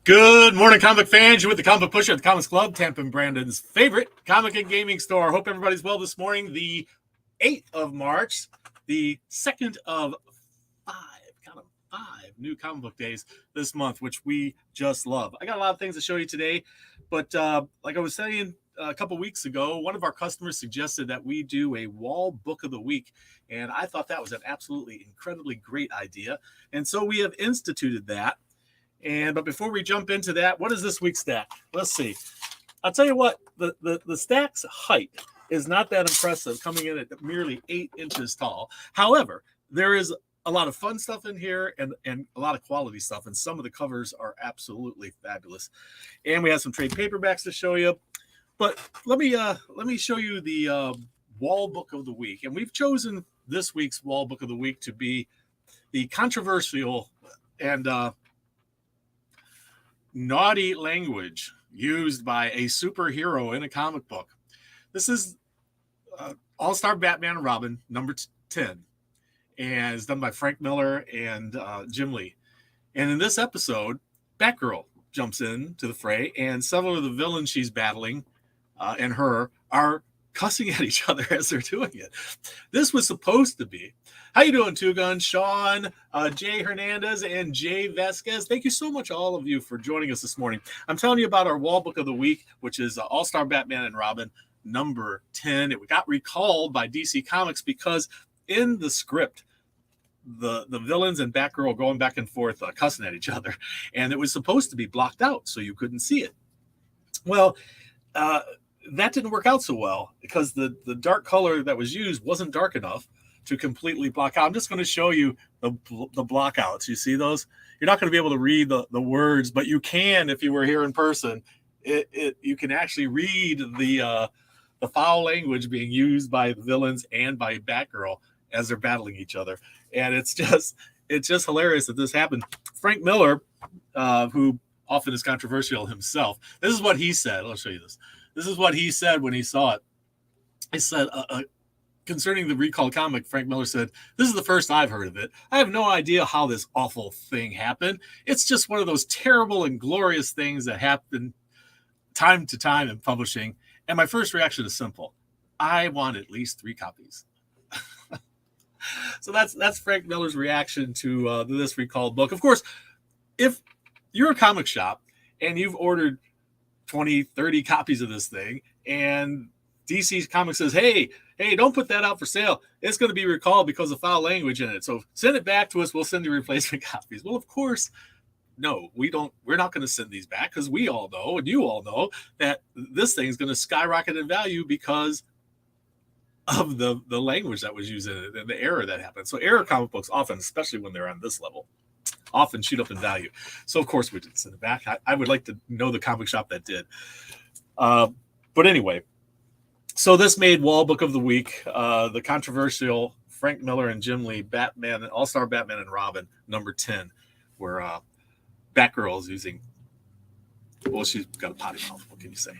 Good morning, comic fans. You're with the Comic Pusher at the Comics Club, Tampa and Brandon's favorite comic and gaming store. Hope everybody's well this morning. The 8th of March, the second of five new comic book days this month, which we just love. I got a lot of things to show you today, but like I was saying a couple weeks ago, one of our customers suggested that we do a wall book of the week, and I thought that was an absolutely incredibly great idea, and so we have instituted that. But before we jump into that, what is this week's stack? Let's see. I'll tell you what, the stack's height is not that impressive, coming in at merely 8 inches tall. However, there is a lot of fun stuff in here and a lot of quality stuff, and some of the covers are absolutely fabulous. And we have some trade paperbacks to show you. But let me show you the wall book of the week. And we've chosen this week's wall book of the week to be the controversial and naughty language used by a superhero in a comic book. This is All-Star Batman and Robin, number 10. And it's done by Frank Miller and Jim Lee. And in this episode, Batgirl jumps in to the fray, and several of the villains she's battling and her are cussing at each other as they're doing it. This was supposed to be. How you doing, Two Gun? Sean, Jay Hernandez, and Jay Vasquez. Thank you so much, all of you, for joining us this morning. I'm telling you about our wall book of the week, which is All-Star Batman and Robin, number 10. It got recalled by DC Comics because in the script, the villains and Batgirl going back and forth cussing at each other, and it was supposed to be blocked out so you couldn't see it. Well, that didn't work out so well because the dark color that was used wasn't dark enough to completely block out. I'm just going to show you the blockouts. You see those? You're not going to be able to read the words, but you can if you were here in person. You can actually read the foul language being used by the villains and by Batgirl as they're battling each other. And it's just hilarious that this happened. Frank Miller, who often is controversial himself, this is what he said. I'll show you this. This is what he said when he saw it. He said, concerning the recalled comic, Frank Miller said, "This is the first I've heard of it. I have no idea how this awful thing happened. It's just one of those terrible and glorious things that happen time to time in publishing. And my first reaction is simple. I want at least 3 copies." So that's Frank Miller's reaction to this recalled book. Of course, if you're a comic shop and you've ordered 20, 30 copies of this thing, and DC Comics says, hey, don't put that out for sale. It's going to be recalled because of foul language in it. So send it back to us. We'll send you replacement copies. Well, of course, no, we're not going to send these back because we all know, and you all know, that this thing is going to skyrocket in value because of the language that was used in it and the error that happened. So error comic books often, especially when they're on this level, often shoot up in value. So of course we didn't send it back. I would like to know the comic shop that did. But anyway, so this made wall book of the week, the controversial Frank Miller and Jim Lee Batman, All-Star Batman and Robin, number 10, where Batgirl is using, well, she's got a potty mouth. What can you say?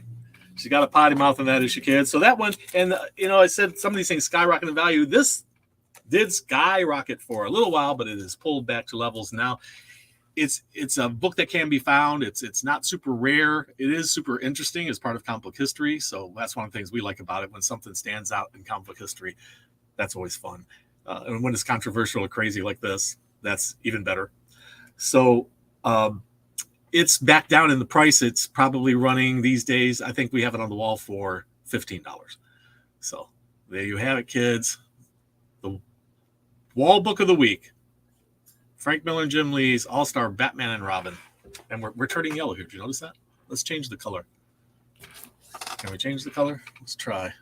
She's got a potty mouth in that issue, kids. So that one, and I said some of these things skyrocket in value. This did skyrocket for a little while, but it is pulled back to levels now. It's a book that can be found. It's not super rare. It is super interesting as part of comic book history. So that's one of the things we like about it. When something stands out in comic book history, that's always fun. And when it's controversial or crazy like this, that's even better. So it's back down in the price. It's probably running these days. I think we have it on the wall for $15. So there you have it, kids. The wall book of the week. Frank Miller and Jim Lee's All-Star Batman and Robin. And we're turning yellow here. Did you notice that? Let's change the color. Can we change the color? Let's try.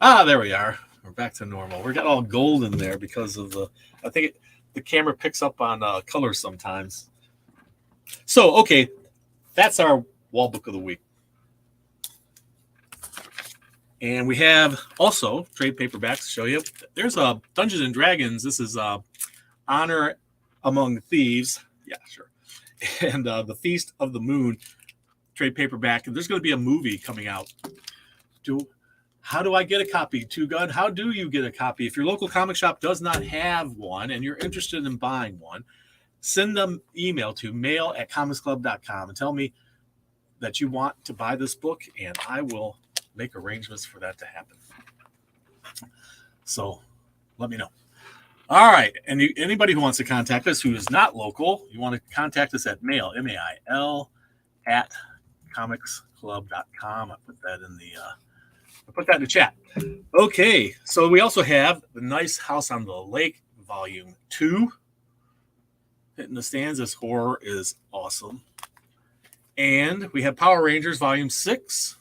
There we are. We're back to normal. We got all gold in there because of I think the camera picks up on colors sometimes. So, okay, that's our wall book of the week. And we have also trade paperbacks to show you. There's a Dungeons and Dragons. This is Honor Among Thieves. Yeah, sure. And the Feast of the Moon trade paperback. And there's going to be a movie coming out. How do I get a copy, Two Gun? How do you get a copy? If your local comic shop does not have one and you're interested in buying one, send them email to mail@comicsclub.com and tell me that you want to buy this book, and I will make arrangements for that to happen. So let me know. All right. And anybody who wants to contact us who is not local, you want to contact us at mail, M-A-I-L, at comicsclub.com. I put that in the chat. Okay. So we also have The Nice House on the Lake, Volume 2. Hitting the stands. This horror is awesome. And we have Power Rangers, Volume 6.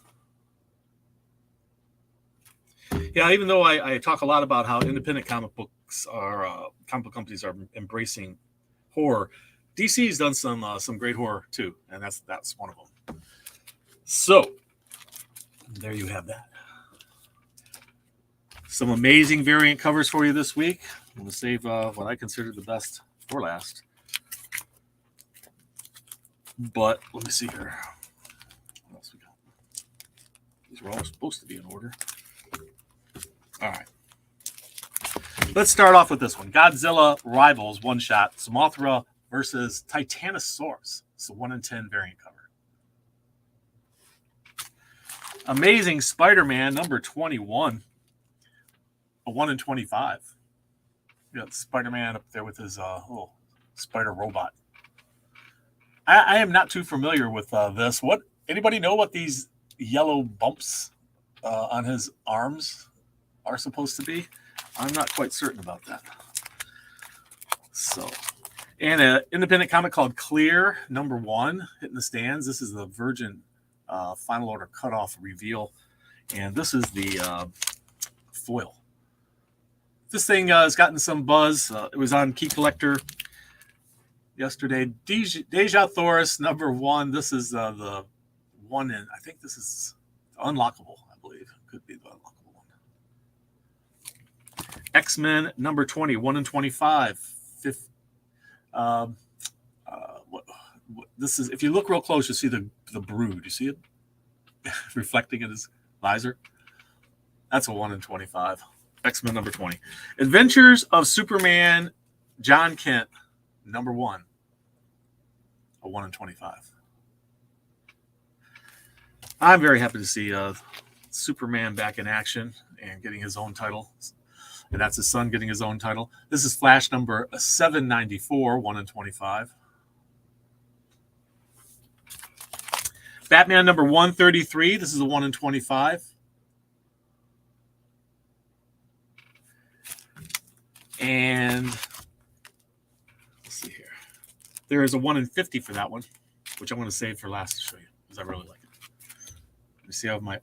Yeah, even though I talk a lot about how independent comic book companies are embracing horror, DC's done some great horror too, and that's one of them. So there you have that. Some amazing variant covers for you this week. I'm going to save what I consider the best for last. But let me see here. What else we got? These were all supposed to be in order. All right. Let's start off with this one. Godzilla Rivals one-shot. Mothra versus Titanosaurus. It's a 1-in-10 variant cover. Amazing Spider-Man number 21. A 1-in-25. You got Spider-Man up there with his little spider robot. I am not too familiar with this. Anybody know what these yellow bumps on his arms are supposed to be? I'm not quite certain about that. So, and an independent comic called Clear, number 1, hitting the stands. This is the Virgin Final Order cutoff reveal, and this is the foil. This thing has gotten some buzz. It was on Key Collector yesterday. Deja Thoris, number 1. This is the one in, I think this is unlockable, I believe. Could be the unlockable one. X-Men, number 20, 1-in-25. This is, if you look real close, you see the Brood. You see it reflecting in his visor? That's a 1-in-25. X-Men, number 20. Adventures of Superman, John Kent, number 1. A 1-in-25. I'm very happy to see Superman back in action and getting his own title. And that's his son getting his own title. This is Flash number 794, 1-in-25. Batman number 133. This is a 1-in-25. And let's see here. There is a 1-in-50 for that one, which I'm going to save for last to show you because I really like it. You see how my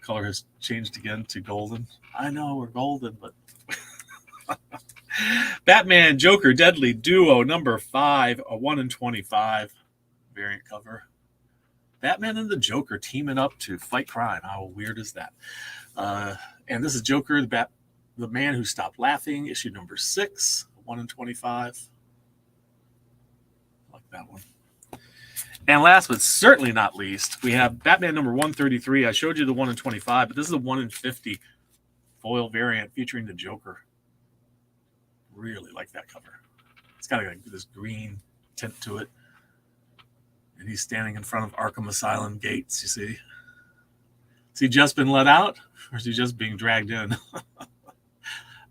color has changed again to golden? I know we're golden, but Batman Joker Deadly Duo number 5, a 1-in-25 variant cover. Batman and the Joker teaming up to fight crime. How weird is that? And this is Joker, the Man Who Stopped Laughing, issue number 6, 1-in-25. I like that one. And last but certainly not least, we have Batman number 133. I showed you the 1-in-25, but this is a 1-in-50 foil variant featuring the Joker. Really like that cover. It's got this green tint to it. And he's standing in front of Arkham Asylum gates, you see. Has he just been let out? Or is he just being dragged in?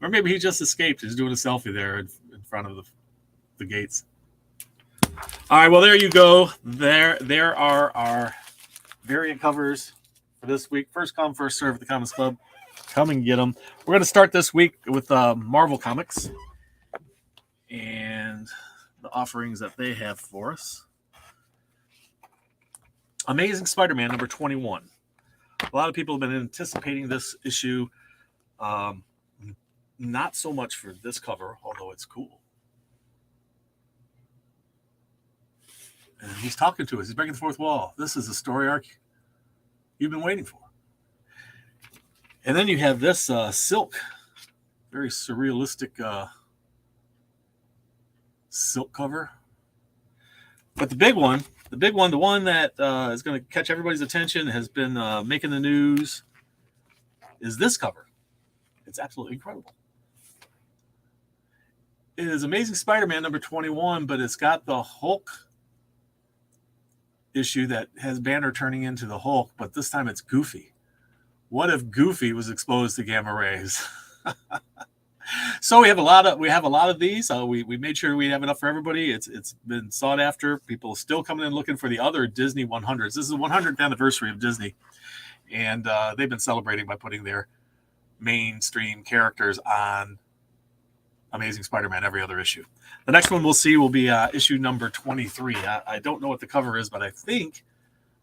Or maybe he just escaped. He's doing a selfie there in front of the gates. All right, well, there you go. There are our variant covers for this week. First come, first serve at the Comics Club. Come and get them. We're going to start this week with Marvel Comics and the offerings that they have for us. Amazing Spider-Man number 21. A lot of people have been anticipating this issue. Not so much for this cover, although it's cool. And he's talking to us. He's breaking the fourth wall. This is the story arc you've been waiting for. And then you have this silk, very surrealistic silk cover. But the one that is going to catch everybody's attention, has been making the news, is this cover. It's absolutely incredible. It is Amazing Spider-Man number 21, but it's got the Hulk issue that has Banner turning into the Hulk, but this time it's Goofy. What if Goofy was exposed to gamma rays? So we have a lot of these. We made sure we have enough for everybody. It's been sought after. People are still coming in looking for the other Disney 100s. This is the 100th anniversary of Disney, and they've been celebrating by putting their mainstream characters on Amazing Spider-Man every other issue. The next one we'll see will be issue number 23. I don't know what the cover is, but I think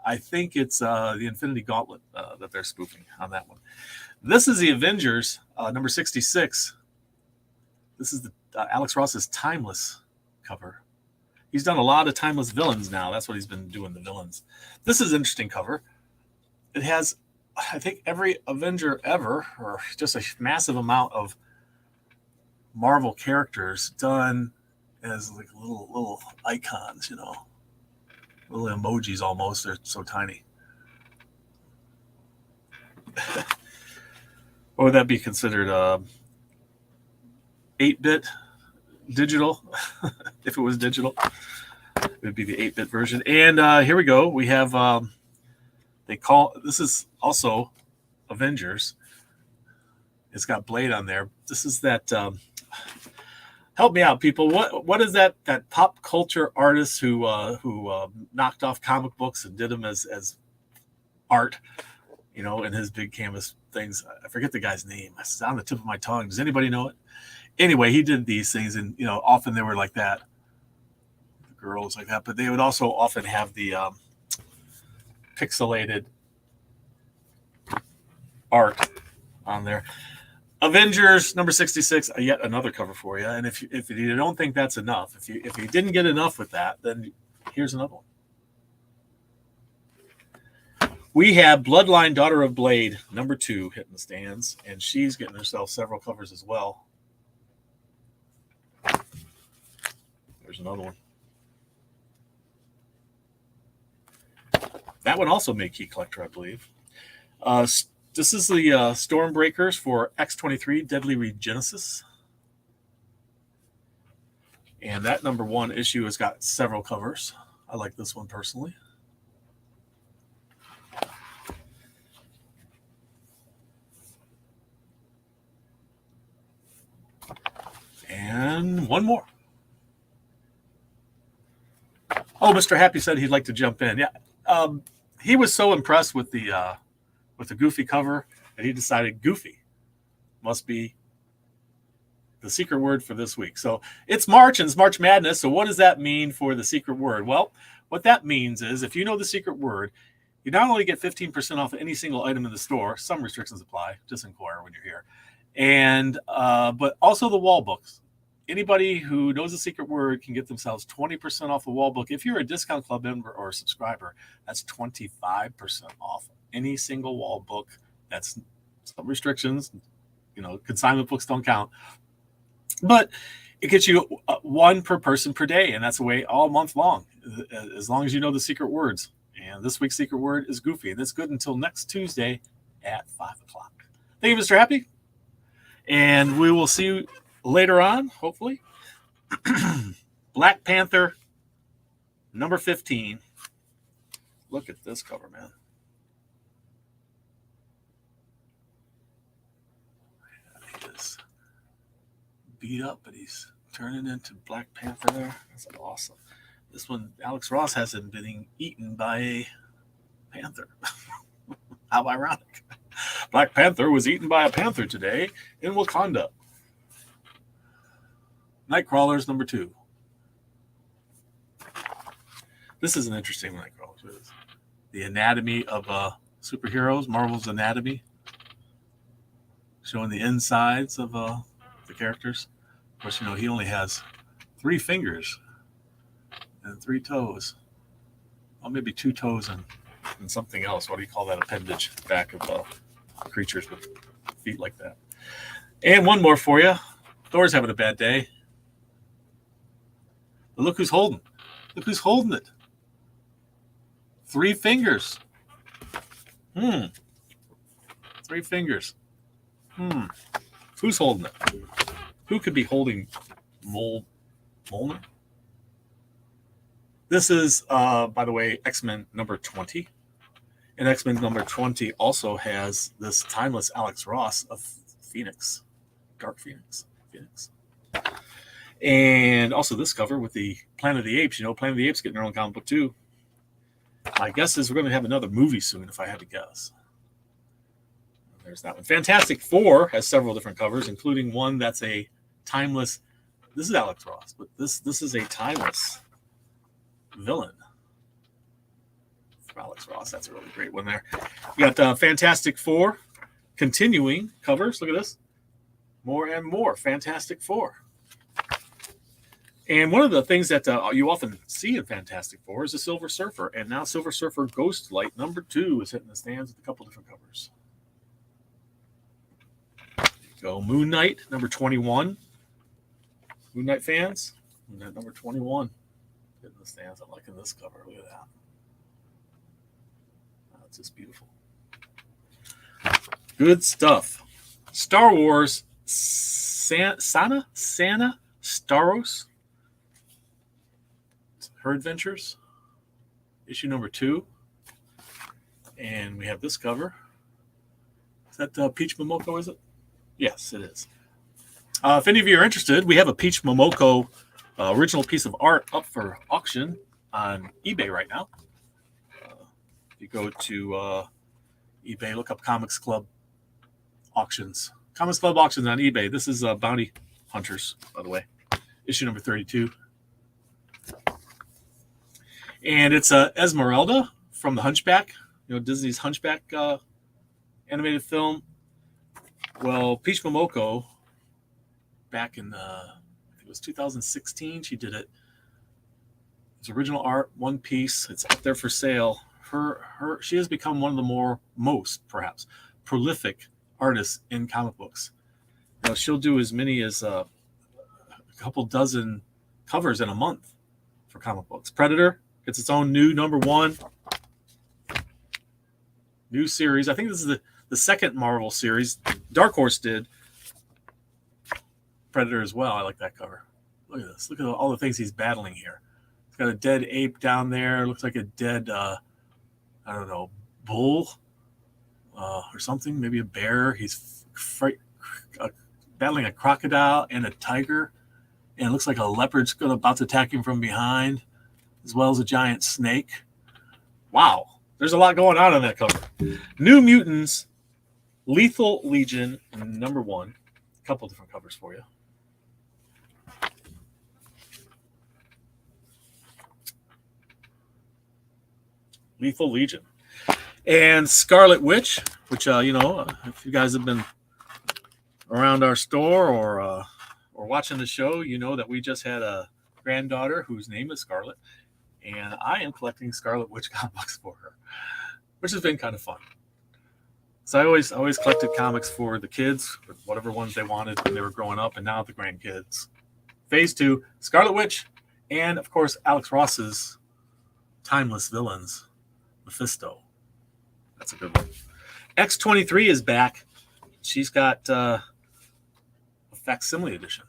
it's the Infinity Gauntlet that they're spoofing on that one. This is the Avengers number 66. This is the Alex Ross's Timeless cover. He's done a lot of timeless villains now. That's what he's been doing, the villains. This is an interesting cover. It has, I think, every Avenger ever, or just a massive amount of Marvel characters done as like little icons, you know, little emojis almost. They're so tiny. What would that be considered? 8-bit digital? If it was digital, it would be the 8-bit version. And here we go. We have this is also Avengers. It's got Blade on there. This is that. Help me out, people. What is that pop culture artist who knocked off comic books and did them as art, you know, in his big canvas things? I forget the guy's name. It's on the tip of my tongue. Does anybody know it? Anyway, he did these things, and you know, often they were like that. The girls like that, but they would also often have the pixelated art on there. Avengers number 66, yet another cover for you. And if you don't think that's enough, if you didn't get enough with that, then here's another one. We have Bloodline, Daughter of Blade, number 2, hitting the stands, and she's getting herself several covers as well. There's another one. That one also made Key Collector, I believe. This is the Stormbreakers for X-23 Deadly Regenesis. And that number 1 issue has got several covers. I like this one personally. And one more. Oh, Mr. Happy said he'd like to jump in. Yeah, he was so impressed with the Goofy cover that he decided Goofy must be the secret word for this week. So it's March, and it's March Madness. So what does that mean for the secret word? Well, what that means is if you know the secret word, you not only get 15% off any single item in the store, some restrictions apply, just inquire when you're here, and but also the wall books. Anybody who knows the secret word can get themselves 20% off a wall book. If you're a Discount Club member or a subscriber, that's 25% off any single wall book. That's some restrictions. You know, consignment books don't count. But it gets you one per person per day, and that's the way all month long, as long as you know the secret words. And this week's secret word is Goofy, and it's good until next Tuesday at 5 o'clock. Thank you, Mr. Happy. And we will see you later on, hopefully. Black Panther, number 15. Look at this cover, man. He is beat up, but he's turning into Black Panther there. That's awesome. This one, Alex Ross hasn't been eaten by a panther. How ironic. Black Panther was eaten by a panther today in Wakanda. Nightcrawlers, number 2. This is an interesting Nightcrawlers. The anatomy of superheroes, Marvel's anatomy, showing the insides of the characters. Of course, you know, he only has 3 fingers and 3 toes. Well, maybe 2 toes and something else. What do you call that appendage back of creatures with feet like that? And one more for you. Thor's having a bad day. But look who's holding. Look who's holding it. 3 fingers. 3 fingers. Who's holding it? Who could be holding Molnar. This is, by the way, X-Men number 20. And X-Men number 20 also has this timeless Alex Ross of Phoenix, Dark Phoenix. And also this cover with the Planet of the Apes. You know, Planet of the Apes getting their own comic book too. My guess is we're going to have another movie soon, if I had to guess. There's that one. Fantastic Four has several different covers, including one that's a timeless. This is Alex Ross, but this is a timeless villain from Alex Ross. That's a really great one there. We got Fantastic Four continuing covers. Look at this. More and more Fantastic Four. And one of the things that you often see in Fantastic Four is the Silver Surfer. And now Silver Surfer Ghostlight number 2 is hitting the stands with a couple different covers. There you go. Moon Knight number 21. Moon Knight fans, Moon Knight number 21 hitting the stands. I'm liking this cover. Look at that. That's just beautiful. Good stuff. Star Wars Sana Staros. Her Adventures, issue number 2. And we have this cover. Is that Peach Momoko, is it? Yes, it is. If any of you are interested, we have a Peach Momoko original piece of art up for auction on eBay right now. If you go to eBay, look up Comics Club Auctions. Comics Club Auctions on eBay. This is Bounty Hunters, by the way. Issue number 32. And it's Esmeralda from the Hunchback, you know, Disney's Hunchback animated film. Well, Peach Momoko, back in I think it was 2016, she did it. It's original art, one piece. It's up there for sale. She has become one of the most perhaps prolific artists in comic books. You know, she'll do as many as a couple dozen covers in a month for comic books. Predator gets its own new number 1 new series. I think this is the second Marvel series. Dark Horse did Predator as well. I like that cover. Look at this. Look at all the things he's battling here. It's got a dead ape down there. Looks like a dead, I don't know, bull or something. Maybe a bear. He's battling a crocodile and a tiger. And it looks like a leopard's about to attack him from behind, as well as a giant snake. Wow. There's a lot going on that cover. New Mutants, Lethal Legion, number 1. A couple different covers for you. Lethal Legion. And Scarlet Witch, which, you know, if you guys have been around our store or watching the show, you know that we just had a granddaughter whose name is Scarlet. And I am collecting Scarlet Witch comic books for her, which has been kind of fun. So I always collected comics for the kids, whatever ones they wanted when they were growing up, and now the grandkids. Phase 2, Scarlet Witch, and of course Alex Ross's timeless villains, Mephisto. That's a good one. X-23 is back. She's got a facsimile edition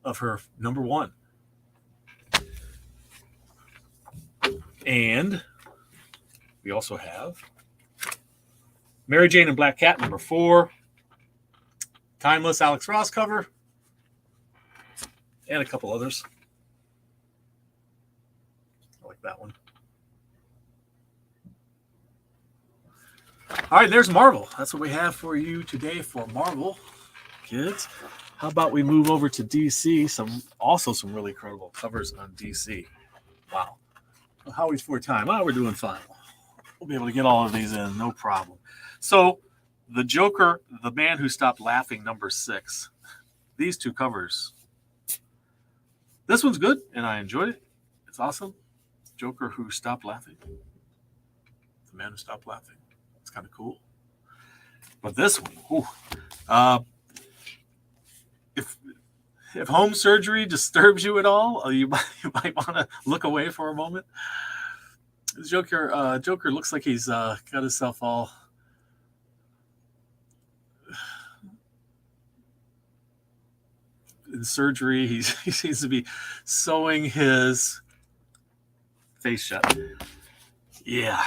of her number 1. And we also have Mary Jane and Black Cat number 4. Timeless Alex Ross cover. And a couple others. I like that one. All right, there's Marvel. That's what we have for you today for Marvel, kids. How about we move over to DC? Some really incredible covers on DC. Wow. How are we for time? Oh, we're doing fine. We'll be able to get all of these in, no problem. So, the Joker, The Man Who Stopped Laughing, number 6. These 2 covers. This one's good, and I enjoyed it. It's awesome. Joker Who Stopped Laughing. The Man Who Stopped Laughing. It's kind of cool. But this one, if home surgery disturbs you at all, you might want to look away for a moment. Joker looks like he's got himself all in surgery. He seems to be sewing his face shut. Yeah.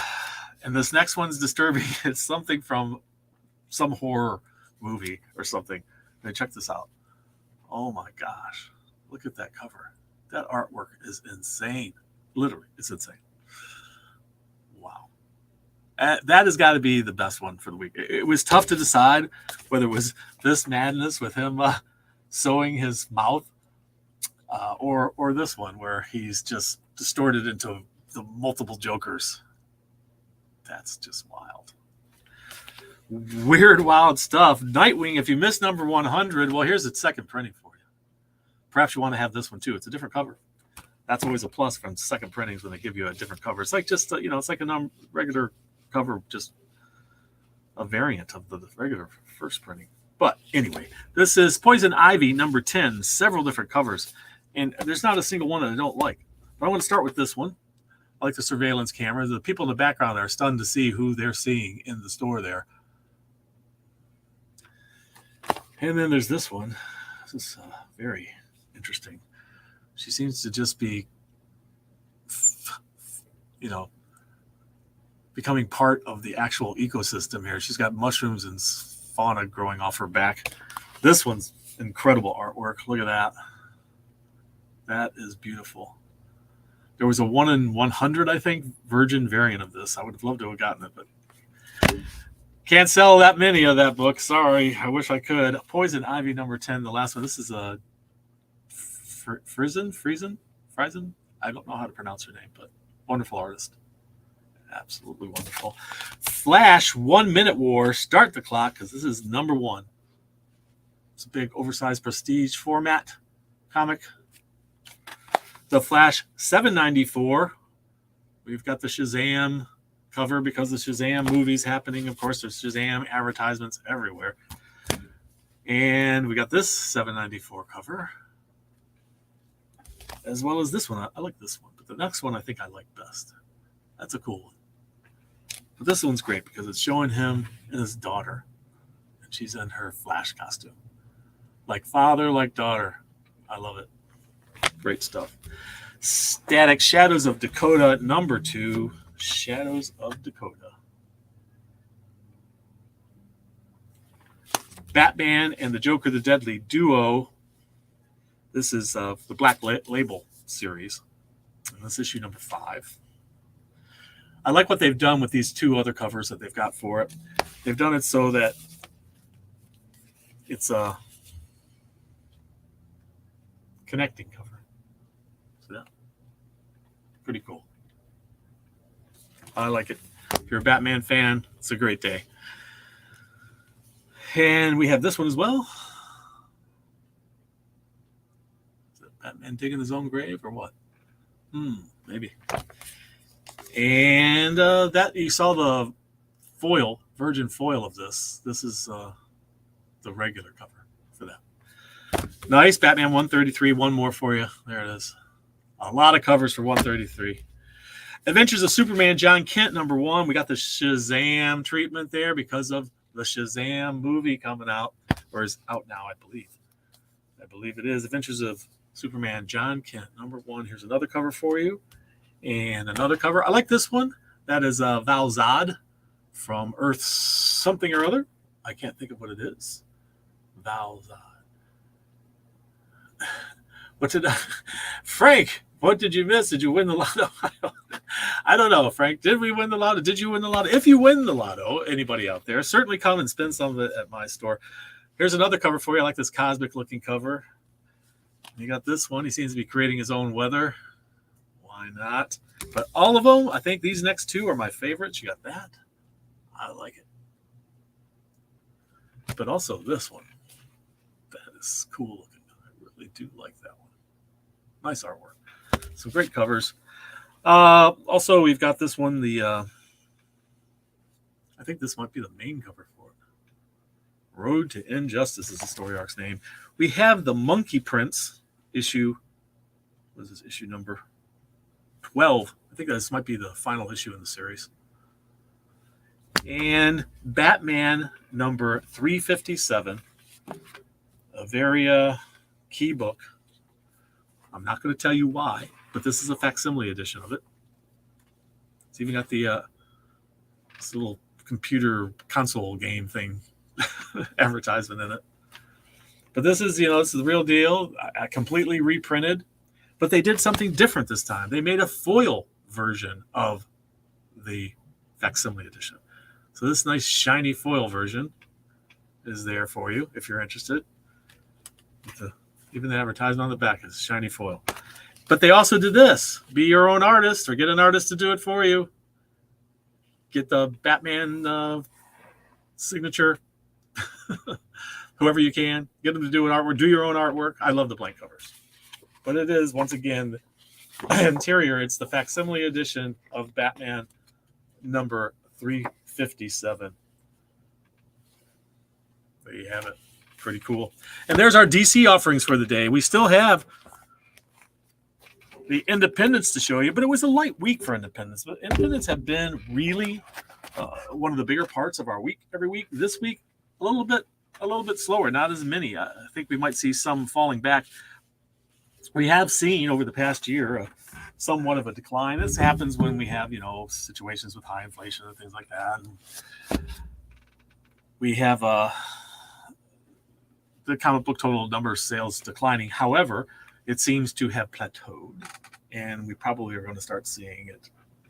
And this next one's disturbing. It's something from some horror movie or something. Now check this out. Oh my gosh. Look at that cover. That artwork is insane. Literally, it's insane. Wow. That has got to be the best one for the week. It was tough to decide whether it was this madness with him sewing his mouth or this one where he's just distorted into the multiple Jokers. That's just wild. Weird, wild stuff. Nightwing, if you missed number 100, well, here's its second printing for you. Perhaps you want to have this one too. It's a different cover. That's always a plus from second printings when they give you a different cover. It's like just, it's like a regular cover, just a variant of the regular first printing. But anyway, this is Poison Ivy number 10, several different covers. And there's not a single one that I don't like. But I want to start with this one. I like the surveillance camera. The people in the background are stunned to see who they're seeing in the store there. And then there's this one. This is very interesting. She seems to just be, becoming part of the actual ecosystem here. She's got mushrooms and fauna growing off her back. This one's incredible artwork. Look at that. That is beautiful. There was a 1 in 100, I think, virgin variant of this. I would have loved to have gotten it, but can't sell that many of that book. Sorry. I wish I could. Poison Ivy number 10, the last one. This is a Friesen? I don't know how to pronounce her name, but wonderful artist. Absolutely wonderful. Flash 1 Minute War. Start the clock because this is number 1. It's a big oversized prestige format comic. The Flash 794. We've got the Shazam cover because the Shazam movie's happening. Of course, there's Shazam advertisements everywhere. And we got this 794 cover, as well as this one. I like this one, but the next one I think I like best. That's a cool one. But this one's great because it's showing him and his daughter, and she's in her Flash costume. Like father, like daughter. I love it. Great stuff. Static Shadows of Dakota number 2. Shadows of Dakota. Batman and the Joker the Deadly duo. This is the Black Label series. And this is issue number 5. I like what they've done with these 2 other covers that they've got for it. They've done it so that it's a connecting cover. So yeah, pretty cool. I like it. If you're a Batman fan, it's a great day. And we have this one as well. Is it Batman digging his own grave or what? Maybe. And that you saw the foil, virgin foil of this. This is the regular cover for that. Nice. Batman 133. One more for you. There it is. A lot of covers for 133. Adventures of Superman, John Kent, number 1. We got the Shazam treatment there because of the Shazam movie coming out, or is out now, I believe. I believe it is. Adventures of Superman, John Kent, number 1. Here's another cover for you. And another cover. I like this one. That is Val Zod from Earth something or other. I can't think of what it is. Val Zod. What did Frank, what did you miss? Did you win the lotto? I don't know, Frank. Did we win the lotto? Did you win the lotto? If you win the lotto, anybody out there, certainly come and spend some of it at my store. Here's another cover for you. I like this cosmic-looking cover. You got this one. He seems to be creating his own weather. Why not? But all of them, I think these next 2 are my favorites. You got that. I like it. But also this one. That is cool looking. I really do like that one. Nice artwork. Some great covers. Also, we've got this one. I think this might be the main cover for it. Road to Injustice is the story arc's name. We have the Monkey Prince issue. What is this issue number? 12. I think this might be the final issue in the series. And Batman number 357. A very key book. I'm not going to tell you why, but this is a facsimile edition of it. It's even got the this little computer console game thing advertisement in it. But this is, this is the real deal. I completely reprinted, but they did something different this time. They made a foil version of the facsimile edition. So this nice shiny foil version is there for you if you're interested. Even the advertisement on the back is shiny foil. But they also did this. Be your own artist or get an artist to do it for you. Get the Batman signature. Whoever you can. Get them to do an artwork. Do your own artwork. I love the blank covers. But it is, once again, interior. It's the facsimile edition of Batman number 357. There you have it. Pretty cool. And there's our DC offerings for the day. We still have the Independents to show you, but it was a light week for Independents. But Independents have been really one of the bigger parts of our week every week. This week, a little bit slower, not as many. I think we might see some falling back. We have seen over the past year somewhat of a decline. This happens when we have, situations with high inflation and things like that. And we have the comic book total number of sales declining. However, it seems to have plateaued, and we probably are going to start seeing it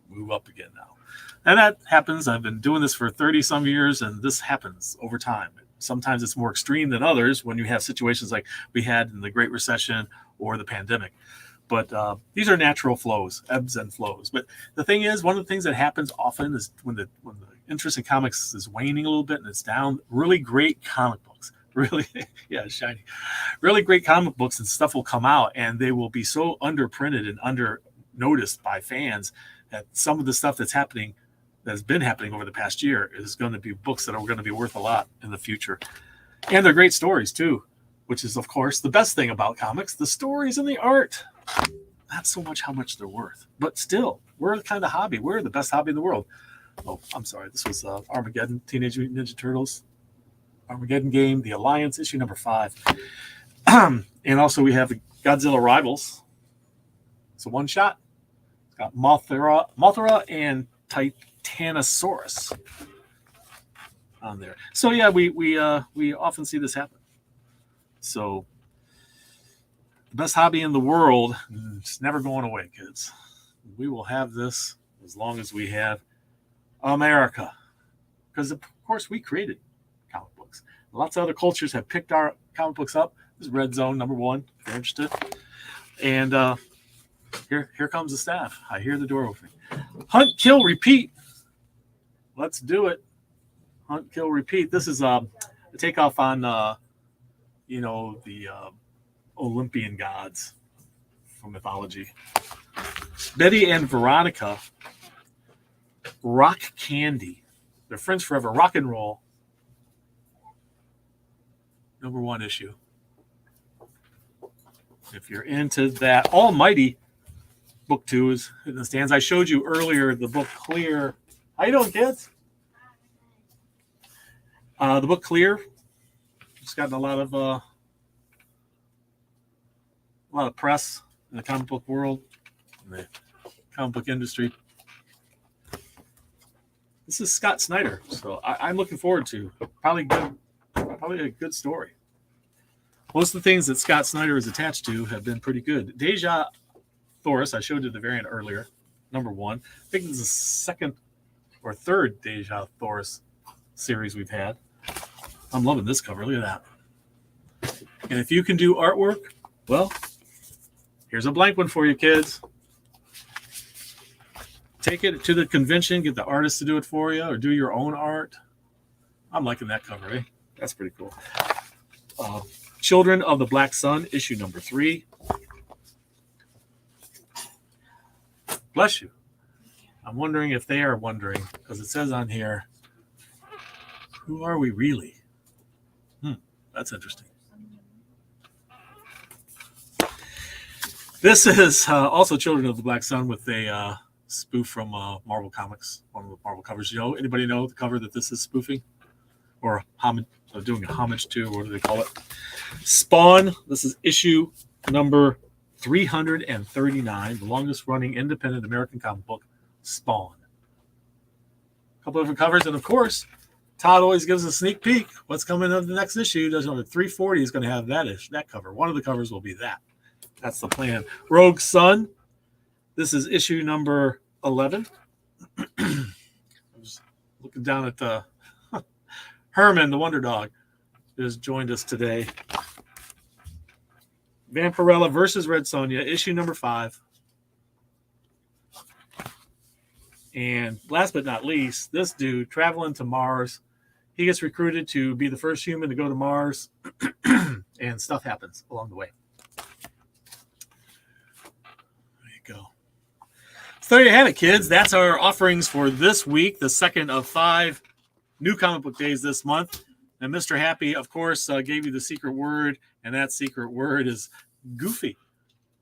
move up again now. And that happens. I've been doing this for 30-some years, and this happens over time. Sometimes it's more extreme than others when you have situations like we had in the Great Recession or the pandemic. But these are natural flows, ebbs and flows. But the thing is, one of the things that happens often is when the interest in comics is waning a little bit and it's down, really great comic books, really, yeah, shiny, really great comic books and stuff will come out, and they will be so underprinted and under noticed by fans that some of the stuff that's been happening over the past year is going to be books that are going to be worth a lot in the future. And they're great stories too, which is, of course, the best thing about comics, the stories and the art. Not so much how much they're worth, but still, we're the kind of hobby. We're the best hobby in the world. Oh, I'm sorry. This was Armageddon, Teenage Mutant Ninja Turtles, Armageddon game, The Alliance, issue number 5. And also we have Godzilla Rivals. It's a one-shot. It's got Mothra and Titanosaurus on there. So yeah, we often see this happen. So the best hobby in the world, it's never going away, kids. We will have this as long as we have America, because of course we created comic books. Lots of other cultures have picked our comic books up. This is Red Zone number 1, if you're interested. And here comes the staff. I hear the door opening. Hunt, kill, repeat. Let's do it. Hunt, kill, repeat. This is a takeoff on the Olympian gods from mythology. Betty and Veronica, Rock Candy. They're friends forever. Rock and roll. Number 1 issue. If you're into that, Almighty book 2 is in the stands. I showed you earlier the book Clear. How you doing, kids? The book Clear. It's gotten a lot of press in the comic book world, in the comic book industry. This is Scott Snyder, so I'm looking forward to probably a good story. Most of the things that Scott Snyder is attached to have been pretty good. Deja Thoris, I showed you the variant earlier, number 1. I think this is the second or third Deja Thoris series we've had. I'm loving this cover. Look at that. And if you can do artwork, well, here's a blank one for you, kids. Take it to the convention, get the artist to do it for you, or do your own art. I'm liking that cover, eh? That's pretty cool. Children of the Black Sun, issue number 3. Bless you. I'm wondering if they are wondering, because it says on here, who are we really? That's interesting. This is also Children of the Black Sun with a spoof from Marvel Comics, one of the Marvel covers. Anybody know the cover that this is spoofing? or homage, doing a homage to, what do they call it? Spawn. This is issue number 339, the longest running independent American comic book, Spawn. A couple different covers, and of course, Todd always gives a sneak peek. What's coming up the next issue? Does number 340 is going to have that cover. One of the covers will be that. That's the plan. Rogue Sun. This is issue number 11. I was looking down at Herman, the Wonder Dog, has joined us today. Vampirella versus Red Sonja, issue number 5. And last but not least, this dude traveling to Mars. He gets recruited to be the first human to go to Mars, and stuff happens along the way. There you go. So there you have it, kids. That's our offerings for this week, the second of 5 new comic book days this month. And Mr. Happy, of course, gave you the secret word, and that secret word is Goofy.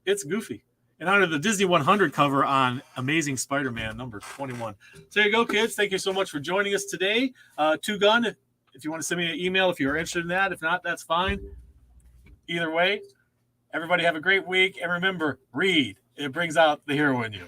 It's Goofy. And under the Disney 100 cover on Amazing Spider-Man number 21. So there you go, kids. Thank you so much for joining us today. Two Gun, if you want to send me an email if you're interested in that. If not, that's fine. Either way, everybody have a great week. And remember, read. It brings out the hero in you.